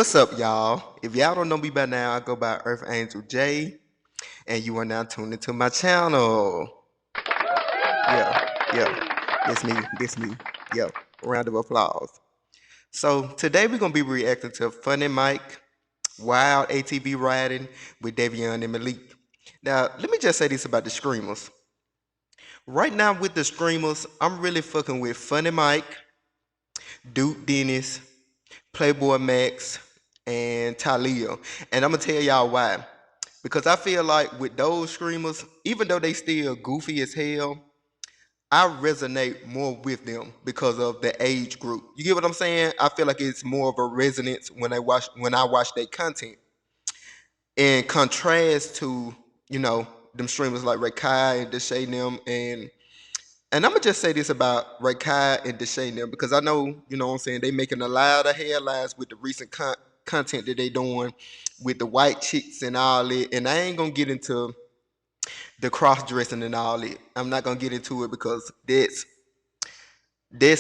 What's up, y'all? If y'all don't know me by now, I go by Earth Angel J, and you are now tuned into my channel. Yeah. This me. Yeah. Round of applause. So today we're gonna be reacting to Funny Mike, Wild ATV riding with Daveon and Malik. Now, let me just say this about the Screamers. Right now with the Screamers, I'm really fucking with Funny Mike, Duke Dennis, Playboy Max, and Talia. And I'm gonna tell y'all why. Because I feel like with those screamers, even though they still goofy as hell, I resonate more with them because of the age group. You get what I'm saying? I feel like it's more of a resonance when I watch their content. In contrast to, them streamers like Rakai and Deshae and them and I'm gonna just say this about Rakai and Deshae and them because I know, what I'm saying, they making a lot of headlines with the recent content that they doing with the white chicks and all that. And I ain't gonna get into the cross dressing and all that. I'm not gonna get into it because that's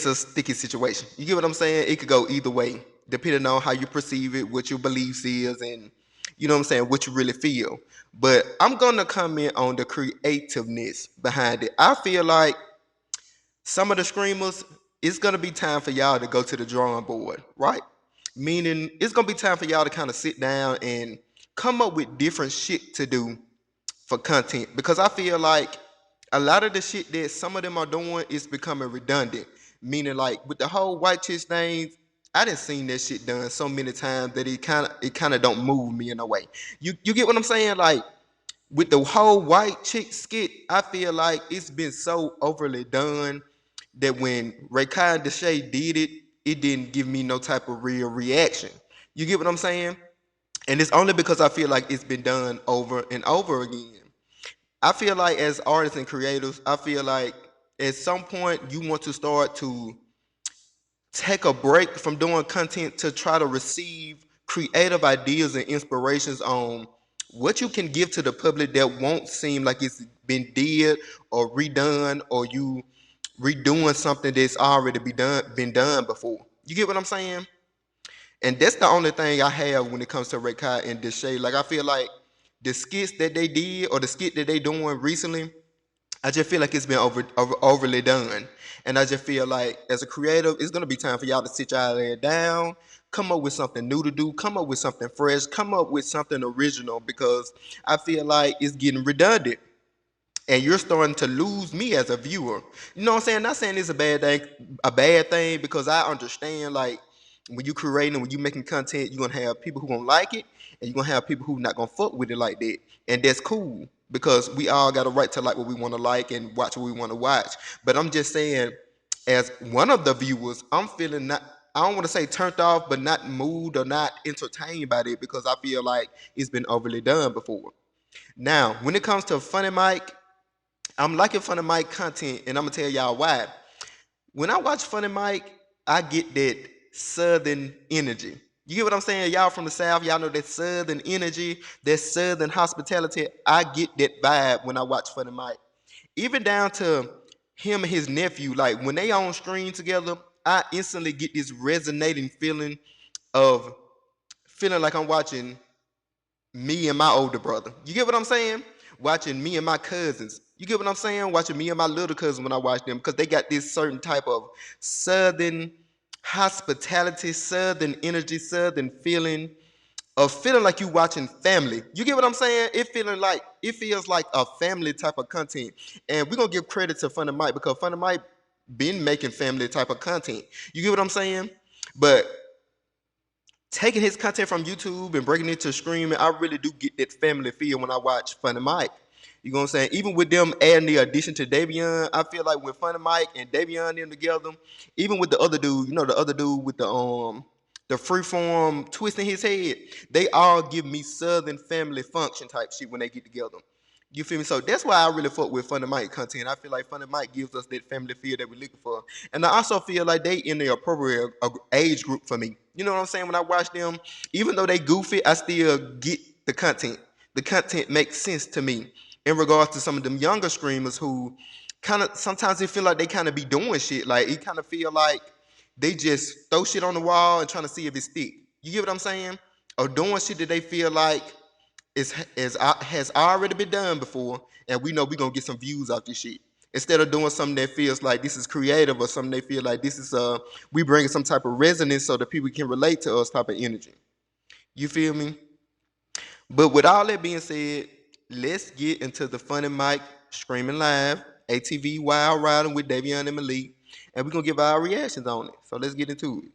a sticky situation. You get what I'm saying? It could go either way, depending on how you perceive it, what your beliefs is, and what I'm saying, what you really feel. But I'm gonna comment on the creativeness behind it. I feel like some of the screamers, it's gonna be time for y'all to go to the drawing board, right? Meaning it's gonna be time for y'all to kind of sit down and come up with different shit to do for content because I feel like a lot of the shit that some of them are doing is becoming redundant. Meaning, like with the whole white chicks thing, I done seen that shit done so many times that it kind of don't move me in a way. You get what I'm saying? Like with the whole white chick skit, I feel like it's been so overly done that when Rakai and Deshae did it, it didn't give me no type of real reaction. You get what I'm saying? And it's only because I feel like it's been done over and over again. I feel like as artists and creators, I feel like at some point you want to start to take a break from doing content to try to receive creative ideas and inspirations on what you can give to the public that won't seem like it's been did or redone or you redoing something that's already been done before. You get what I'm saying? And that's the only thing I have when it comes to Rekai and Deshae. Like I feel like the skits that they did or the skit that they doing recently, I just feel like it's been overly done. And I just feel like as a creative, it's gonna be time for y'all to sit y'all there down, come up with something new to do, come up with something fresh, come up with something original because I feel like it's getting redundant. And you're starting to lose me as a viewer. You know what I'm saying? Not saying it's a bad thing because I understand like when you creating, when you making content, you're gonna have people who gonna like it, and you're gonna have people who not gonna fuck with it like that. And that's cool because we all got a right to like what we want to like and watch what we want to watch. But I'm just saying, as one of the viewers, I'm feeling not. I don't want to say turned off, but not moved or not entertained by it because I feel like it's been overly done before. Now, when it comes to Funny Mike, I'm liking Funny Mike content, and I'm gonna tell y'all why. When I watch Funny Mike, I get that southern energy. You get what I'm saying? Y'all from the South, y'all know that southern energy, that southern hospitality. I get that vibe when I watch Funny Mike. Even down to him and his nephew, like when they on screen together, I instantly get this resonating feeling of feeling like I'm watching me and my older brother. You get what I'm saying? Watching me and my cousins. You get what I'm saying? Watching me and my little cousin when I watch them because they got this certain type of southern hospitality, southern energy, southern feeling of feeling like you watching family. You get what I'm saying? It feels like a family type of content. And we're gonna give credit to Funny Mike because Funny Mike been making family type of content. You get what I'm saying? But taking his content from YouTube and breaking it to streaming, I really do get that family feel when I watch Funny Mike. You know what I'm saying? Even with them adding the addition to Daveon, I feel like with Funny Mike and Daveon them together, even with the other dude, the other dude with the freeform twist in his head, they all give me Southern family function type shit when they get together. You feel me? So that's why I really fuck with Funny Mike content. I feel like Funny Mike gives us that family feel that we're looking for. And I also feel like they in the appropriate age group for me. You know what I'm saying? When I watch them, even though they goofy, I still get the content. The content makes sense to me in regards to some of them younger streamers who kind of sometimes they feel like they kind of be doing shit. Like it kind of feel like they just throw shit on the wall and trying to see if it stick. You get what I'm saying? Or doing shit that they feel like has already been done before, and we know we're gonna get some views off this shit. Instead of doing something that feels like this is creative or something they feel like this is we bring some type of resonance so that people can relate to us type of energy. You feel me? But with all that being said, let's get into the Funny Mike Screaming Live, ATV Wild Riding with Daveon and Malek, and we're gonna give our reactions on it. So let's get into it.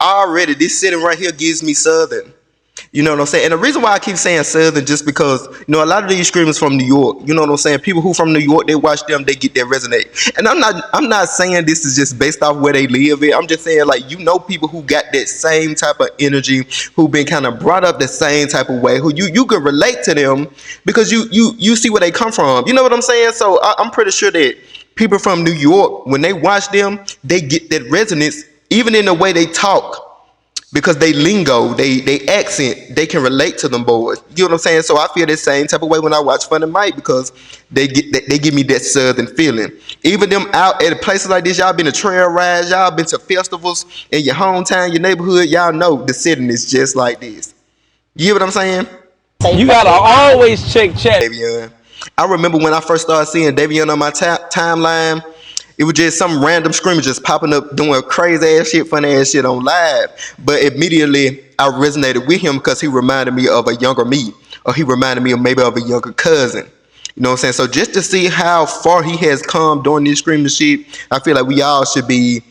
Already, this sitting right here gives me Southern. You know what I'm saying? And the reason why I keep saying Southern just because, a lot of these screamers from New York, you know what I'm saying? People who from New York, they watch them, they get that resonate. And I'm not saying this is just based off where they live at. I'm just saying like, people who got that same type of energy, who been kind of brought up the same type of way, who you can relate to them because you see where they come from. You know what I'm saying? So I'm pretty sure that people from New York, when they watch them, they get that resonance even in the way they talk. Because they lingo, they accent, they can relate to them boys. You know what I'm saying? So I feel the same type of way when I watch Funny Mike because they give me that Southern feeling. Even them out at places like this, y'all been to trail rides, y'all been to festivals in your hometown, your neighborhood, y'all know the setting is just like this. You hear what I'm saying? You gotta always check Daveon. I remember when I first started seeing Daveon on my timeline. It was just some random screamer just popping up doing crazy ass shit, funny ass shit on live. But immediately I resonated with him because he reminded me of a younger me, or he reminded me of maybe of a younger cousin. You know what I'm saying? So just to see how far he has come doing this screaming shit, I feel like we all should be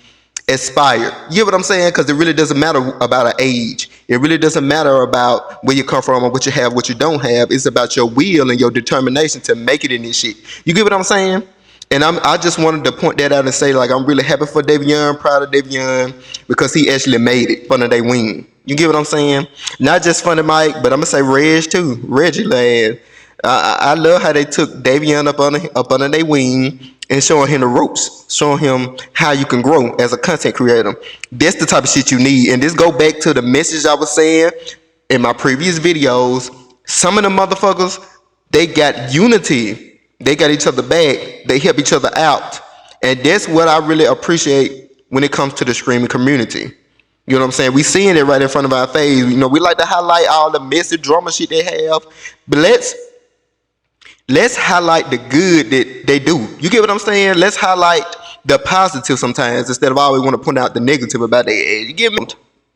inspired. You get what I'm saying? Because it really doesn't matter about an age. It really doesn't matter about where you come from or what you have, what you don't have. It's about your will and your determination to make it in this shit. You get what I'm saying? And I just wanted to point that out and say, like, I'm really happy for Daveon, proud of Daveon, because he actually made it Funny Day win. You get what I'm saying? Not just Funny Mike, but I'm gonna say Reg too, Reggie lad. I love how they took Daveon up under their wing and showing him the ropes, showing him how you can grow as a content creator. That's the type of shit you need. And this go back to the message I was saying in my previous videos. Some of the motherfuckers, they got unity. They got each other back. They help each other out. And that's what I really appreciate when it comes to the streaming community. You know what I'm saying? We seeing it right in front of our face. We like to highlight all the messy drama shit they have. But let's highlight the good that they do. You get what I'm saying? Let's highlight the positive sometimes instead of always want to point out the negative about their age. You get me?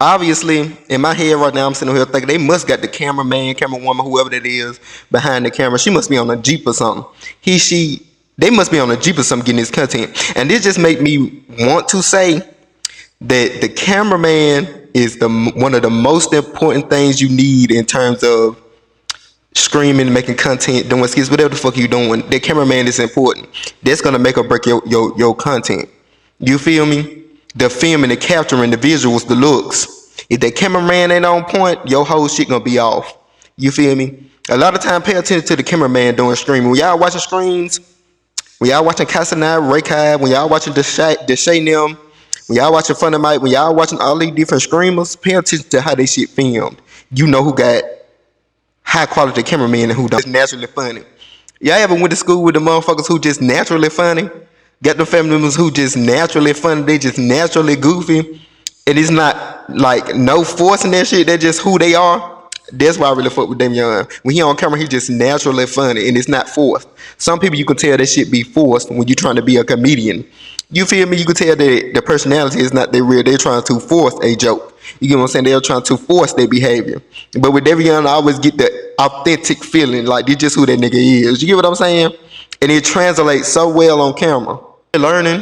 Obviously, in my head right now, I'm sitting here thinking they must got the cameraman, camerawoman, whoever that is behind the camera. She must be on a Jeep or something. They must be on a Jeep or something getting this content. And this just made me want to say that the cameraman is one of the most important things you need in terms of screaming, making content, doing skits, whatever the fuck you doing. The cameraman is important. That's gonna make or break your content. You feel me? The filming, the capturing, the visuals, the looks. If the cameraman ain't on point, your whole shit gonna be off. You feel me? A lot of time, pay attention to the cameraman doing streaming. When y'all watching streams, when y'all watching Casanai, Ray Kai, when y'all watching Deshay them, when y'all watching Funny Mike, when y'all watching all these different streamers, pay attention to how they shit filmed. You know who got high quality cameraman and who don't. It's naturally funny. Y'all ever went to school with the motherfuckers who just naturally funny? Got the family members who just naturally funny, they just naturally goofy, and it's not like no forcing that shit. That's just who they are. That's why I really fuck with Daveon. When he on camera, he just naturally funny, and it's not forced. Some people you can tell that shit be forced when you trying to be a comedian. You feel me? You can tell that the personality is not their real. They're trying to force a joke. You get what I'm saying? They're trying to force their behavior. But with Daveon, I always get the authentic feeling, like this just who that nigga is. You get what I'm saying? And it translates so well on camera. Learning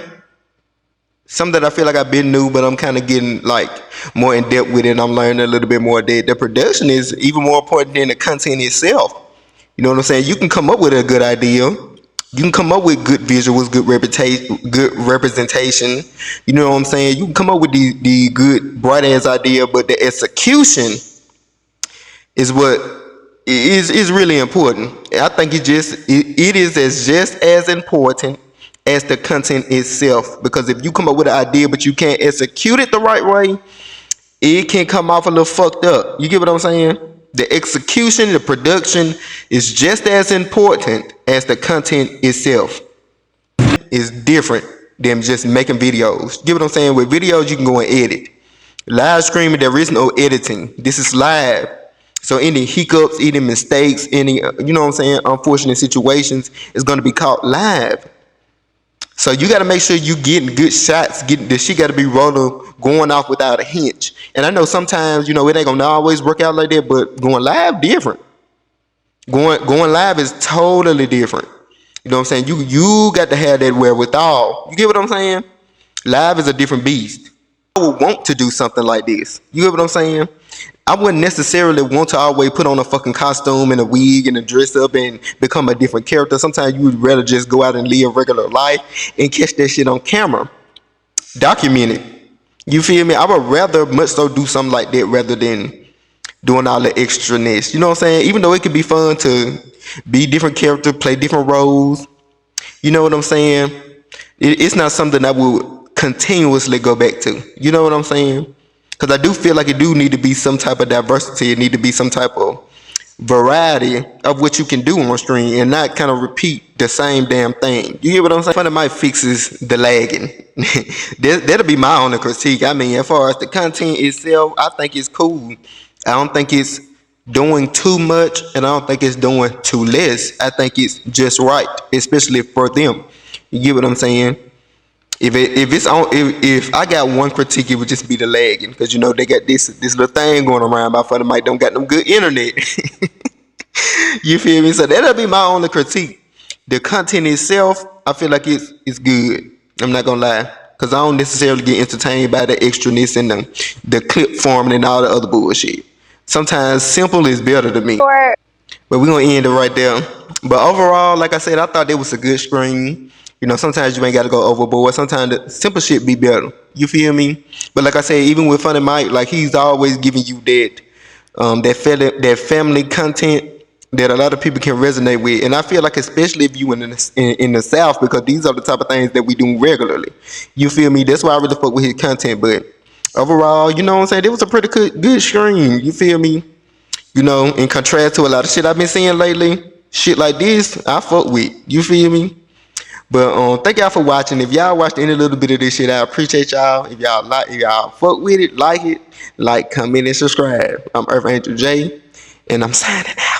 something that I feel like I've been new, but I'm kind of getting like more in depth with it. And I'm learning a little bit more that the production is even more important than the content itself. You know what I'm saying? You can come up with a good idea. You can come up with good visuals, good representation. You know what I'm saying? You can come up with the good bright ass idea, but the execution is what is really important. I think it is just as important as the content itself, because if you come up with an idea but you can't execute it the right way, it can come off a little fucked up. You get what I'm saying? The execution, the production is just as important as the content itself. It's different. than just making videos. You get what I'm saying? With videos, you can go and edit. Live streaming, there is no editing. This is live. So any hiccups, any mistakes, any, you know what I'm saying, unfortunate situations is going to be caught live. So you got to make sure you getting good shots. The shit got to be rolling, going off without a hinge. And I know sometimes, it ain't going to always work out like that, but going live, different. Going live is totally different. You know what I'm saying? You got to have that wherewithal. You get what I'm saying? Live is a different beast. I would want to do something like this. You get what I'm saying? I wouldn't necessarily want to always put on a fucking costume and a wig and a dress up and become a different character. Sometimes you would rather just go out and live regular life and catch that shit on camera. Document it. You feel me? I would rather much so do something like that rather than doing all the extraness. You know what I'm saying? Even though it could be fun to be different character, play different roles. You know what I'm saying? It's not something I would continuously go back to. You know what I'm saying? Because I do feel like it do need to be some type of diversity. It need to be some type of variety of what you can do on stream and not kind of repeat the same damn thing. You get what I'm saying? Fun of my fixes the lagging. That'll be my only critique. I mean, as far as the content itself, I think it's cool. I don't think it's doing too much and I don't think it's doing too less. I think it's just right, especially for them. You get what I'm saying? If I got one critique, it would just be the lagging, because they got this little thing going around. My friend Mike don't got no good internet. You feel me? So that'll be my only critique. The content itself, I feel like it's good. I'm not gonna lie, because I don't necessarily get entertained by the extraness and the clip forming and all the other bullshit. Sometimes simple is better to me. But we're gonna end it right there. But overall, like I said, I thought it was a good stream. Sometimes you ain't got to go overboard. Sometimes the simple shit be better. You feel me? But like I said, even with Funny Mike, like he's always giving you that family content that a lot of people can resonate with. And I feel like especially if you in the South, because these are the type of things that we do regularly. You feel me? That's why I really fuck with his content. But overall, you know what I'm saying? It was a pretty good stream. You feel me? In contrast to a lot of shit I've been seeing lately, shit like this, I fuck with. You feel me? But thank y'all for watching. If y'all watched any little bit of this shit, I appreciate y'all. If y'all fuck with it, like, comment, and subscribe. I'm Earth Angel J, and I'm signing out.